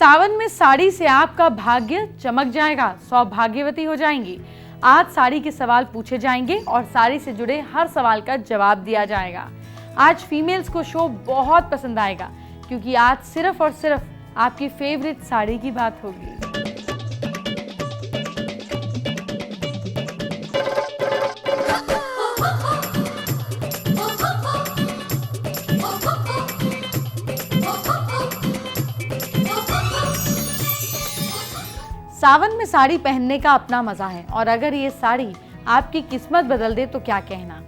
सावन में साड़ी से आपका भाग्य चमक जाएगा, सौभाग्यवती हो जाएंगी। आज साड़ी के सवाल पूछे जाएंगे और साड़ी से जुड़े हर सवाल का जवाब दिया जाएगा। आज फीमेल्स को शो बहुत पसंद आएगा क्योंकि आज सिर्फ और सिर्फ आपकी फेवरेट साड़ी की बात होगी। सावन में साड़ी पहनने का अपना मजा है और अगर ये साड़ी आपकी किस्मत बदल दे तो क्या कहना।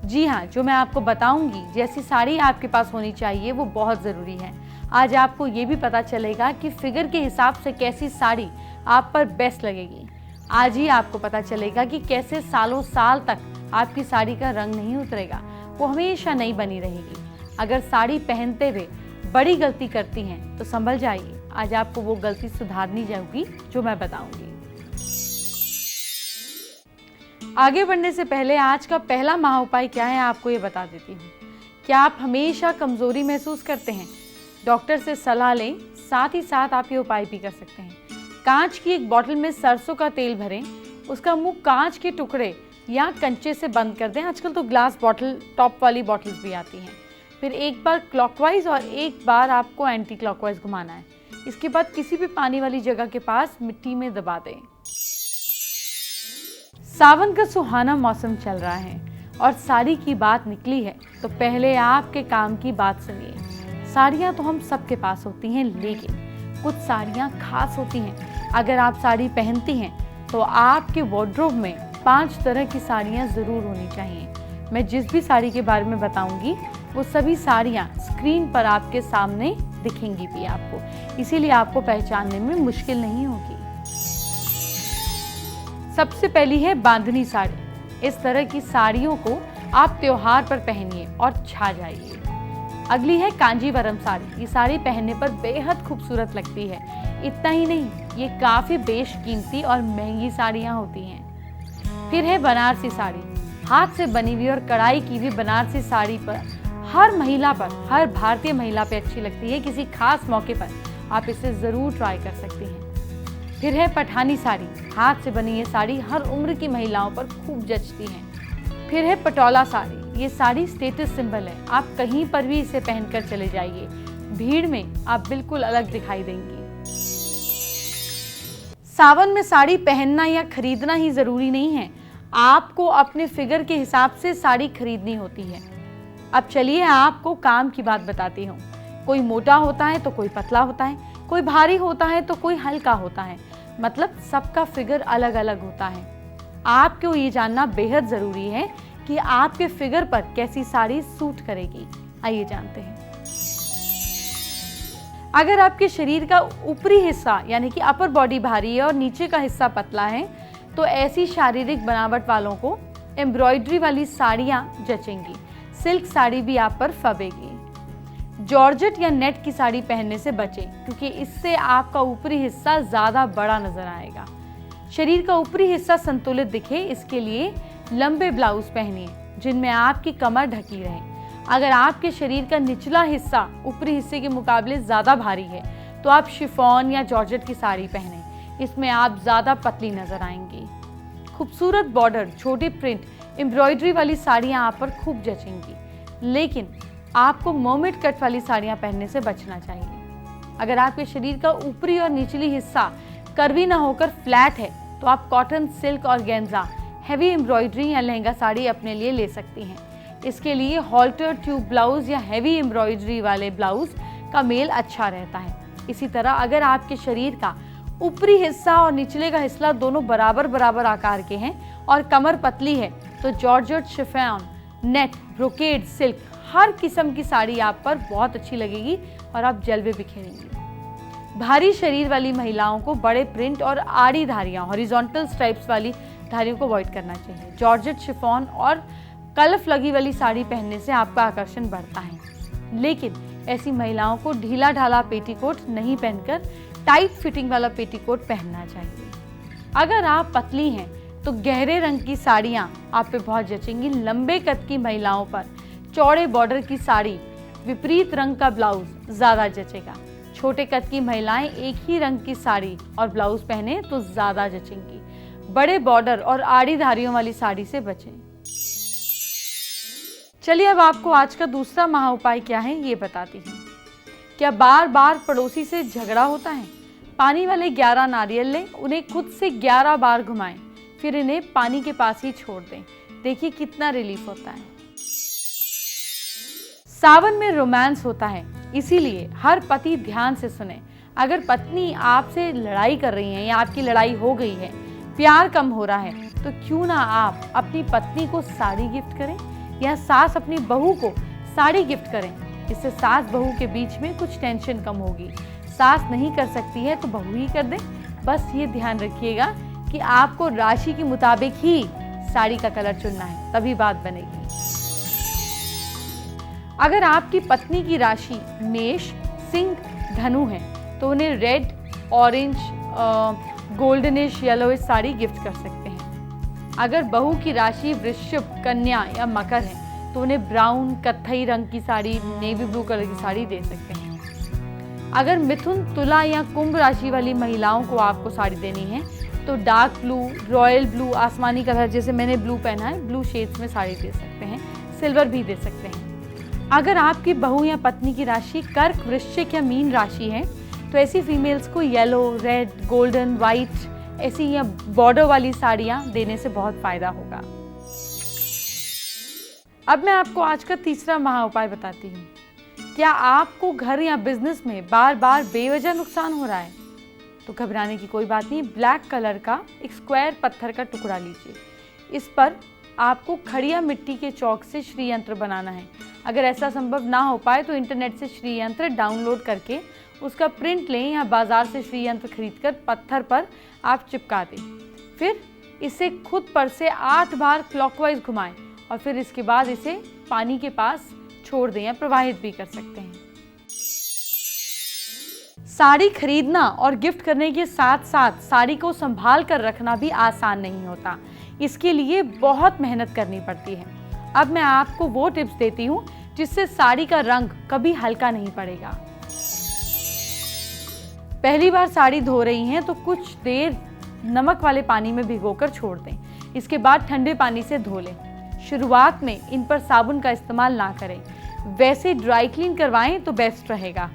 जी हाँ, जो मैं आपको बताऊंगी जैसी साड़ी आपके पास होनी चाहिए वो बहुत ज़रूरी है। आज आपको ये भी पता चलेगा कि फिगर के हिसाब से कैसी साड़ी आप पर बेस्ट लगेगी। आज ही आपको पता चलेगा कि कैसे सालों साल तक आपकी साड़ी का रंग नहीं उतरेगा, वो हमेशा नई बनी रहेगी। अगर साड़ी पहनते हुए बड़ी गलती करती हैं तो संभल जाइए, आज आपको वो गलती सुधारनी होगी जो मैं बताऊंगी। आगे बढ़ने से पहले आज का पहला महा उपाय क्या है आपको ये बता देती हूँ। क्या आप हमेशा कमजोरी महसूस करते हैं? डॉक्टर से सलाह लें, साथ ही साथ आप ये उपाय भी कर सकते हैं। कांच की एक बोतल में सरसों का तेल भरें, उसका मुंह कांच के टुकड़े या कंचे से बंद कर दें। आजकल तो ग्लास बॉटल टॉप वाली बॉटल्स भी आती हैं। फिर एक बार क्लॉकवाइज और एक बार आपको एंटी क्लॉकवाइज घुमाना है। इसके बाद किसी भी पानी वाली जगह के पास मिट्टी में दबा दें। सावन का सुहाना मौसम चल रहा है और साड़ी की बात निकली है तो पहले आपके काम की बात सुनिए। साड़ियाँ तो हम सबके पास होती हैं, लेकिन कुछ साड़ियाँ खास होती हैं। अगर आप साड़ी पहनती हैं तो आपके वार्डरोब में 5 तरह की साड़ियाँ ज़रूर होनी चाहिए। मैं जिस भी साड़ी के बारे में बताऊंगी वो सभी साड़ियाँ स्क्रीन पर आपके सामने दिखेंगी भी आपको, इसीलिए आपको पहचानने में मुश्किल नहीं होगी। सबसे पहली है बांधनी साड़ी। इस तरह की साड़ियों को आप त्योहार पर पहनिए और छा जाइए। अगली है कांजीवरम साड़ी। ये साड़ी पहनने पर बेहद खूबसूरत लगती है। इतना ही नहीं, ये काफ़ी बेशकीमती और महंगी साड़ियाँ होती हैं। फिर है बनारसी साड़ी। हाथ से बनी हुई और कढ़ाई की हुई बनारसी साड़ी पर हर महिला पर, हर भारतीय महिला पे अच्छी लगती है। किसी खास मौके पर आप इसे ज़रूर ट्राई कर सकती हैं। फिर है पठानी साड़ी। हाथ से बनी ये साड़ी हर उम्र की महिलाओं पर खूब जचती है। फिर है पटोला साड़ी। ये साड़ी स्टेटस सिंबल है। आप कहीं पर भी इसे पहनकर चले जाइए, भीड़ में आप बिल्कुल अलग दिखाई देंगी। सावन में साड़ी पहनना या खरीदना ही ज़रूरी नहीं है, आपको अपने फिगर के हिसाब से साड़ी खरीदनी होती है। अब चलिए आपको काम की बात बताती हूँ। कोई मोटा होता है तो कोई पतला होता है, कोई भारी होता है तो कोई हल्का होता है, मतलब सबका फिगर अलग अलग होता है। आपको ये जानना बेहद ज़रूरी है कि आपके फिगर पर कैसी साड़ी सूट करेगी। आइए जानते हैं। अगर आपके शरीर का ऊपरी हिस्सा यानी कि अपर बॉडी भारी है और नीचे का हिस्सा पतला है तो ऐसी शारीरिक बनावट वालों को एम्ब्रॉयडरी वाली साड़ियाँ जचेंगी। सिल्क साड़ी भी आप पर फबेगी। जॉर्जेट या नेट की साड़ी पहनने से बचें क्योंकि इससे आपका ऊपरी हिस्सा ज़्यादा बड़ा नजर आएगा। शरीर का ऊपरी हिस्सा संतुलित दिखे इसके लिए लंबे ब्लाउज पहनिए जिनमें आपकी कमर ढकी रहे। अगर आपके शरीर का निचला हिस्सा ऊपरी हिस्से के मुकाबले ज़्यादा भारी है तो आप शिफॉन या जॉर्जेट की साड़ी पहनें। इसमें आप ज़्यादा पतली नजर आएंगी। खूबसूरत बॉर्डर, छोटे प्रिंट, एम्ब्रॉयडरी वाली साड़ियाँ आप पर खूब जचेंगी, लेकिन आपको मर्मेड कट वाली साड़ियाँ पहनने से बचना चाहिए। अगर आपके शरीर का ऊपरी और निचली हिस्सा कर्वी ना होकर फ्लैट है तो आप कॉटन, सिल्क और गेंजा, हैवी एम्ब्रॉयडरी या लहंगा साड़ी अपने लिए ले सकती हैं। इसके लिए हॉल्टर, ट्यूब ब्लाउज या हैवी एम्ब्रॉयडरी वाले ब्लाउज का मेल अच्छा रहता है। इसी तरह अगर आपके शरीर का ऊपरी हिस्सा और निचले का हिस्सा दोनों बराबर बराबर आकार के हैं और कमर पतली है तो georgette, chiffon, net, brocade, silk हर किस्म की साड़ी आप पर बहुत अच्छी लगेगी और आप जलवे बिखेरेंगी। भारी शरीर वाली महिलाओं को बड़े प्रिंट और आड़ी धारियाँ, हॉरिजॉन्टल स्ट्राइप्स वाली धारियों को अवॉइड करना चाहिए। जॉर्जेट, शिफॉन और कलफ लगी वाली साड़ी पहनने से आपका आकर्षण बढ़ता है, लेकिन ऐसी महिलाओं को ढीला ढाला पेटीकोट नहीं पहनकर टाइट फिटिंग वाला पेटीकोट पहनना चाहिए। अगर आप पतली हैं तो गहरे रंग की साड़ियाँ आप पे बहुत जचेंगी। लंबे कद की महिलाओं पर चौड़े बॉर्डर की साड़ी, विपरीत रंग का ब्लाउज ज़्यादा जचेगा। छोटे कद की महिलाएं एक ही रंग की साड़ी और ब्लाउज पहने तो ज्यादा जचेंगी। बड़े बॉर्डर और आड़ी धारियों वाली साड़ी से बचें। चलिए अब आपको आज का दूसरा महा उपाय क्या है ये बताती हूँ। क्या बार बार पड़ोसी से झगड़ा होता है? पानी वाले 11 नारियल लें, उन्हें खुद से 11 बार घुमाएं, फिर इन्हें पानी के पास ही छोड़ दें। देखिए कितना रिलीफ होता है। सावन में रोमांस होता है, इसीलिए हर पति ध्यान से सुने। अगर पत्नी आपसे लड़ाई कर रही है या आपकी लड़ाई हो गई है, प्यार कम हो रहा है, तो क्यों ना आप अपनी पत्नी को साड़ी गिफ्ट करें या सास अपनी बहू को साड़ी गिफ्ट करें। इससे सास बहू के बीच में कुछ टेंशन कम होगी। सास नहीं कर सकती है तो बहू ही कर दे। बस ये ध्यान रखिएगा कि आपको राशि के मुताबिक ही साड़ी का कलर चुनना है, तभी बात बनेगी। अगर आपकी पत्नी की राशि मेष, सिंह, धनु है तो उन्हें red, orange, goldenish, yellowish sari gift कर सकते हैं। अगर बहू की राशि वृश्चिक, कन्या या मकर है तो उन्हें ब्राउन, कत्थई रंग की साड़ी, नेवी ब्लू कलर की साड़ी दे सकते हैं। अगर मिथुन, तुला या कुंभ राशि वाली महिलाओं को आपको साड़ी देनी है तो डार्क ब्लू, रॉयल ब्लू, आसमानी कलर जैसे मैंने ब्लू पहना है, ब्लू शेड्स में साड़ी दे सकते हैं। सिल्वर भी दे सकते हैं। अगर आपकी बहू या पत्नी की राशि कर्क, वृश्चिक या मीन राशि है तो ऐसी फीमेल्स को येलो, रेड, गोल्डन, वाइट ऐसी या बॉर्डर वाली साड़ियाँ देने से बहुत फायदा होगा। अब मैं आपको आज का तीसरा महा उपाय बताती हूँ। क्या आपको घर या बिजनेस में बार बार बेवजह नुकसान हो रहा है तो घबराने की कोई बात नहीं। ब्लैक कलर का एक स्क्वायर पत्थर का टुकड़ा लीजिए। इस पर आपको खड़िया मिट्टी के चौक से श्री यंत्र बनाना है। अगर ऐसा संभव ना हो पाए तो इंटरनेट से श्री यंत्र डाउनलोड करके उसका प्रिंट लें या बाजार से श्री यंत्र खरीदकर पत्थर पर आप चिपका दें। फिर इसे खुद पर से 8 बार क्लॉकवाइज घुमाएं और फिर इसके बाद इसे पानी के पास छोड़ दें या प्रवाहित भी कर सकते हैं। साड़ी खरीदना और गिफ्ट करने के साथ साथ साड़ी को संभाल कर रखना भी आसान नहीं होता। इसके लिए बहुत मेहनत करनी पड़ती है। अब मैं आपको वो टिप्स देती हूँ जिससे साड़ी का रंग कभी हल्का नहीं पड़ेगा। पहली बार साड़ी धो रही हैं तो कुछ देर नमक वाले पानी में भिगोकर छोड़ दें। इसके बाद ठंडे पानी से धो लें। शुरुआत में इन पर साबुन का इस्तेमाल ना करें। वैसे ड्राई क्लीन करवाएं तो बेस्ट रहेगा।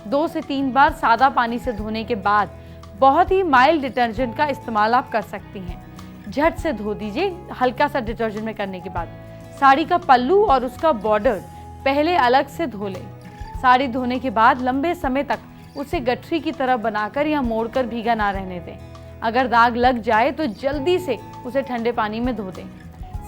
2 से 3 बार सादा पानी से धोने के बाद बहुत ही माइल्ड डिटर्जेंट का इस्तेमाल आप कर सकती हैं। झट से धो दीजिए हल्का सा डिटर्जेंट में करने के बाद। साड़ी का पल्लू और उसका बॉर्डर पहले अलग से धो लें। साड़ी धोने के बाद लंबे समय तक उसे गठरी की तरह बनाकर या मोड़कर भीगा ना रहने दें। अगर दाग लग जाए तो जल्दी से उसे ठंडे पानी में धो दें।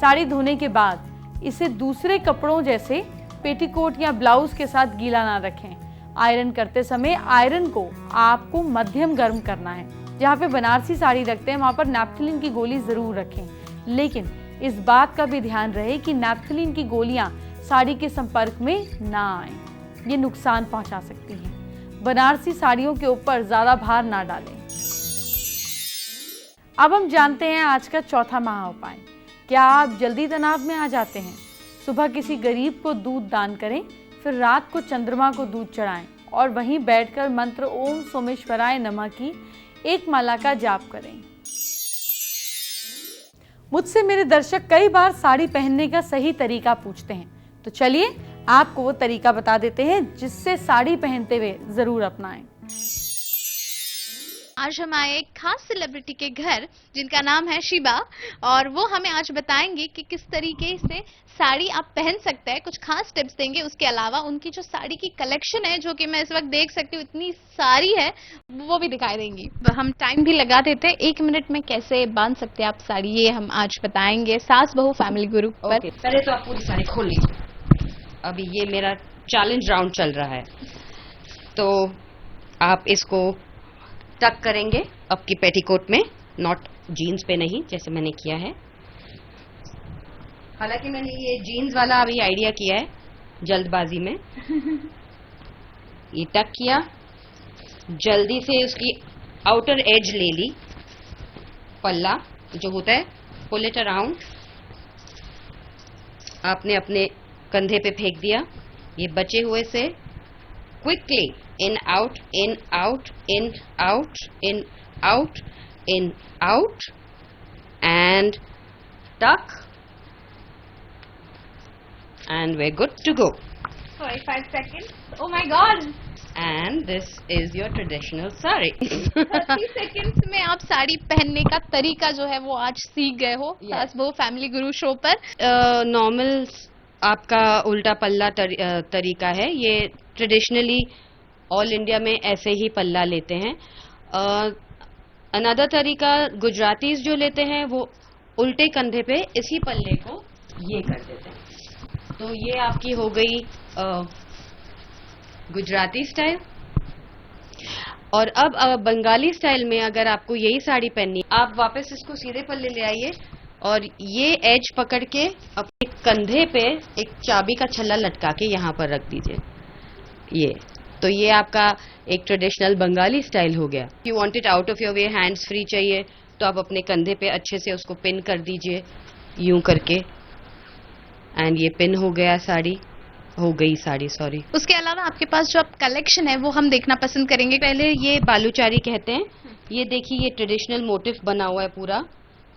साड़ी धोने के बाद इसे दूसरे कपड़ों जैसे पेटीकोट या ब्लाउज के साथ गीला ना रखें। आयरन करते समय आयरन को आपको मध्यम गर्म करना है। जहाँ पे बनारसी साड़ी रखते हैं वहाँ पर नैप्थलीन की गोली ज़रूर रखें, लेकिन इस बात का भी ध्यान रहे कि नैप्थलीन की गोलियाँ साड़ी के संपर्क में ना आएं, ये नुकसान पहुँचा सकती हैं। बनारसी साड़ियों के ऊपर ज़्यादा भार ना डालें। अब हम जानते हैं आज का चौथा महा उपाय। क्या आप जल्दी तनाव में आ जाते हैं? सुबह किसी गरीब को दूध दान करें, फिर रात को चंद्रमा को दूध चढ़ाएं और वहीं बैठकर मंत्र ओम सोमेश्वराय नमः की एक माला का जाप करें। मुझसे मेरे दर्शक कई बार साड़ी पहनने का सही तरीका पूछते हैं, तो चलिए आपको वो तरीका बता देते हैं जिससे साड़ी पहनते हुए जरूर अपनाएं। आज हम आए एक खास सेलिब्रिटी के घर जिनका नाम है शिबा, और वो हमें आज बताएंगे कि किस तरीके से साड़ी आप पहन सकते हैं। कुछ खास टिप्स देंगे। उसके अलावा उनकी जो साड़ी की कलेक्शन है, जो कि मैं इस वक्त देख सकती हूँ इतनी सारी है, वो भी दिखाई देंगी। हम टाइम भी लगा देते हैं। 1 मिनट में कैसे बांध सकते हैं आप साड़ी, ये हम आज बताएंगे सास बहू फैमिली ग्रुप पर। पहले तो आप पूरी साड़ी खोल लीजिए। अभी ये मेरा चैलेंज राउंड चल रहा है, तो आप इसको टक करेंगे आपकी पेटीकोट में, नॉट जीन्स पे नहीं जैसे मैंने किया है। हालांकि मैंने ये जीन्स वाला अभी आइडिया किया है जल्दबाजी में। ये टक किया, जल्दी से उसकी आउटर एज ले ली, पल्ला जो होता है पुल इट अराउंड, आपने अपने कंधे पे फेंक दिया। ये बचे हुए से quickly in, out, in, out, in, out, in, out, in, out, and tuck, and we're good to go. 45 seconds. Oh my God! And this is your traditional sari. 30 seconds में आप साड़ी पहनने का तरीका जो है वो आज सीख गए हो Yes. सास बहू फैमिली गुरु शो पर. नॉर्मल आपका उल्टा पल्ला तरीका है. ये ट्रेडिशनली ऑल इंडिया में ऐसे ही पल्ला लेते हैं. अनदर तरीका गुजरातीज जो लेते हैं वो उल्टे कंधे पे इसी पल्ले को ये कर देते हैं. तो ये आपकी हो गई गुजराती स्टाइल. और अब बंगाली स्टाइल में अगर आपको यही साड़ी पहननी, आप वापस इसको सीधे पल्ले ले आइए और ये एज पकड़ के अपने कंधे पे एक चाबी का छल्ला लटका के यहाँ पर रख दीजिए. ये तो ये आपका एक ट्रेडिशनल बंगाली स्टाइल हो गया. You want it out of your way, hands free चाहिए तो आप अपने कंधे पे अच्छे से उसको पिन कर दीजिए यूं करके. एंड ये पिन हो गया, साड़ी हो गई साड़ी, सॉरी. उसके अलावा आपके पास जो अब कलेक्शन है वो हम देखना पसंद करेंगे. पहले ये बालूचारी कहते हैं. ये देखिए ये ट्रेडिशनल मोटिव बना हुआ है पूरा.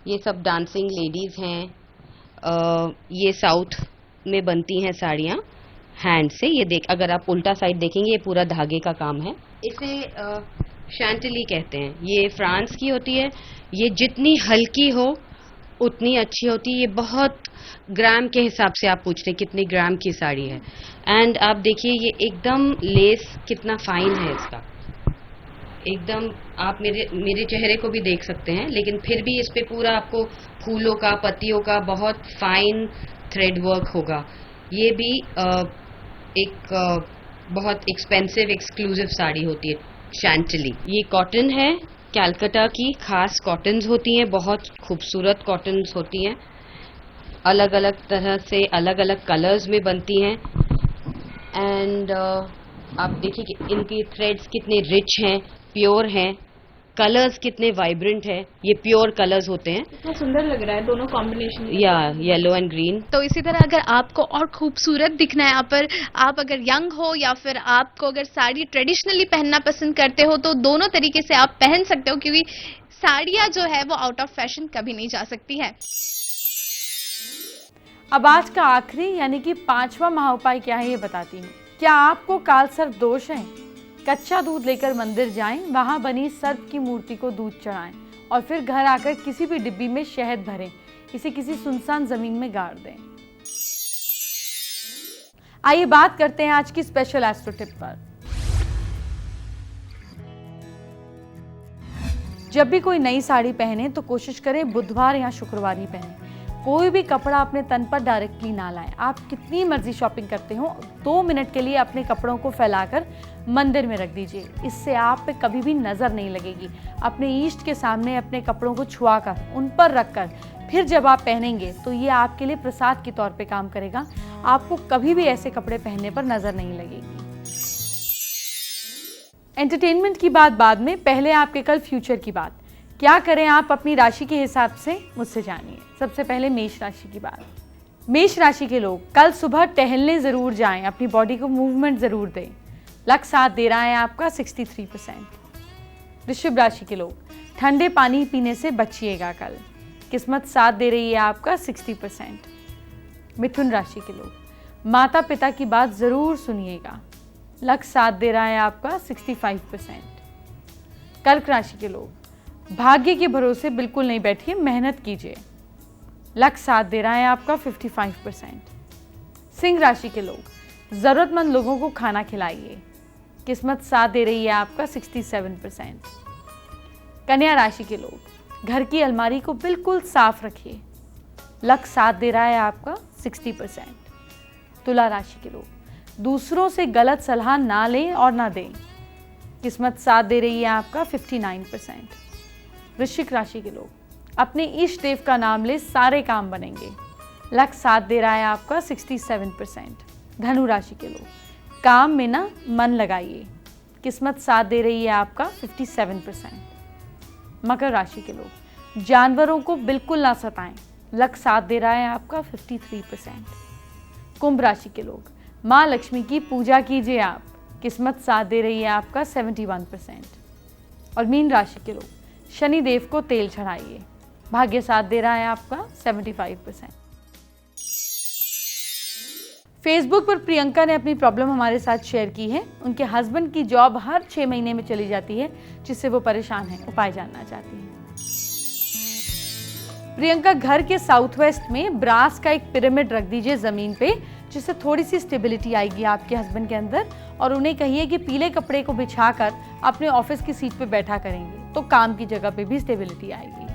ये सब डांसिंग लेडीज हैं. ये साउथ में बनती हैं साड़ियाँ हैंड से. ये देख, अगर आप उल्टा साइड देखेंगे ये पूरा धागे का काम है. इसे शैंटली कहते हैं. ये फ्रांस की होती है. ये जितनी हल्की हो उतनी अच्छी होती है. ये बहुत ग्राम के हिसाब से आप पूछ रहे हैं कितनी ग्राम की साड़ी है. एंड आप देखिए ये एकदम लेस कितना फाइन है इसका. एकदम आप मेरे चेहरे को भी देख सकते हैं, लेकिन फिर भी इस पे पूरा आपको फूलों का, पत्तियों का बहुत फाइन थ्रेड वर्क होगा. ये भी एक बहुत एक्सपेंसिव एक्सक्लूसिव साड़ी होती है शैंटली. ये कॉटन है, कैलकाटा की खास कॉटन्स होती हैं. बहुत खूबसूरत कॉटन्स होती हैं. अलग अलग तरह से अलग अलग कलर्स में बनती हैं. एंड आप देखिए कि इनकी थ्रेड्स कितने रिच हैं, प्योर हैं. कलर्स कितने वाइब्रेंट है. ये प्योर कलर्स होते हैं. कितना सुंदर लग रहा है दोनों कॉम्बिनेशन. या येलो एंड ग्रीन. तो इसी तरह अगर आपको और खूबसूरत दिखना है, आप अगर यंग हो या फिर आपको अगर साड़ी ट्रेडिशनली पहनना पसंद करते हो तो दोनों तरीके से आप पहन सकते हो, क्योंकि साड़ियाँ जो है वो आउट ऑफ फैशन कभी नहीं जा सकती है. अब आज का आखिरी यानी कि 5वां महाउपाय क्या है ये बताती हूँ. क्या आपको कालसर्प दोष है? कच्चा दूध लेकर मंदिर जाएं, वहां बनी सर्प की मूर्ति को दूध चढ़ाएं और फिर घर आकर किसी भी डिब्बी में शहद भरें, इसे किसी सुनसान जमीन में गाड़ दें. आइए बात करते हैं आज की स्पेशल एस्ट्रो टिप पर. जब भी कोई नई साड़ी पहने तो कोशिश करें बुधवार या शुक्रवार ही पहने. कोई भी कपड़ा अपने तन पर डायरेक्टली ना लाएं. आप कितनी मर्जी शॉपिंग करते हो, 2 मिनट के लिए अपने कपड़ों को फैलाकर मंदिर में रख दीजिए. इससे आप पे कभी भी नजर नहीं लगेगी. अपने ईष्ट के सामने अपने कपड़ों को छुआकर उन पर रखकर फिर जब आप पहनेंगे तो ये आपके लिए प्रसाद के तौर पे काम करेगा. आपको कभी भी ऐसे कपड़े पहनने पर नजर नहीं लगेगी. एंटरटेनमेंट की बात बाद में, पहले आपके कल फ्यूचर की बात. क्या करें आप अपनी राशि के हिसाब से, मुझसे जानिए. सबसे पहले मेष राशि की बात. मेष राशि के लोग कल सुबह टहलने जरूर जाएं, अपनी बॉडी को मूवमेंट जरूर दें. लक साथ दे रहा है आपका 63%. वृषभ राशि के लोग ठंडे पानी पीने से बचिएगा कल. किस्मत साथ दे रही है आपका 60%. मिथुन राशि के लोग माता पिता की बात जरूर सुनिएगा. लक साथ दे रहा है आपका 65%. कर्क राशि के लोग भाग्य के भरोसे बिल्कुल नहीं बैठिए, मेहनत कीजिए. लक साथ दे रहा है आपका 55%. सिंह राशि के लोग जरूरतमंद लोगों को खाना खिलाइए. किस्मत साथ दे रही है आपका 67%. कन्या राशि के लोग घर की अलमारी को बिल्कुल साफ रखिए. लक साथ दे रहा है आपका 60%. तुला राशि के लोग दूसरों से गलत सलाह ना लें और ना दें. किस्मत साथ दे रही है आपका 59%. वृश्चिक राशि के लोग अपने इष्ट देव का नाम ले, सारे काम बनेंगे. लक साथ दे रहा है आपका 67%. धनु राशि के लोग काम में ना मन लगाइए. किस्मत साथ दे रही है आपका 57%. मकर राशि के लोग जानवरों को बिल्कुल ना सताएं. लक साथ दे रहा है आपका 53%. कुंभ राशि के लोग माँ लक्ष्मी की पूजा कीजिए आप. किस्मत साथ दे रही है आपका 71%। और मीन राशि के लोग, शनि देव को तेल चढ़ाइए, भाग्य साथ दे रहा है आपका 75%। फेसबुक पर प्रियंका ने अपनी प्रॉब्लम हमारे साथ शेयर की है। उनके हस्बैंड की जॉब हर 6 महीने में चली जाती है, जिससे वो परेशान हैं। उपाय जानना चाहती हैं। प्रियंका घर के साउथ वेस्ट में ब्रास का एक पिरामिड रख दीजिए जमीन पे, जिससे थोड़ी सी स्टेबिलिटी आएगी आपके हस्बैंड के अंदर। और उन्हें कहिए कि पीले कपड़े को बिछाकर अपने ऑफिस की सीट पे बैठा करेंगे तो काम की जगह पे भी स्टेबिलिटी आएगी।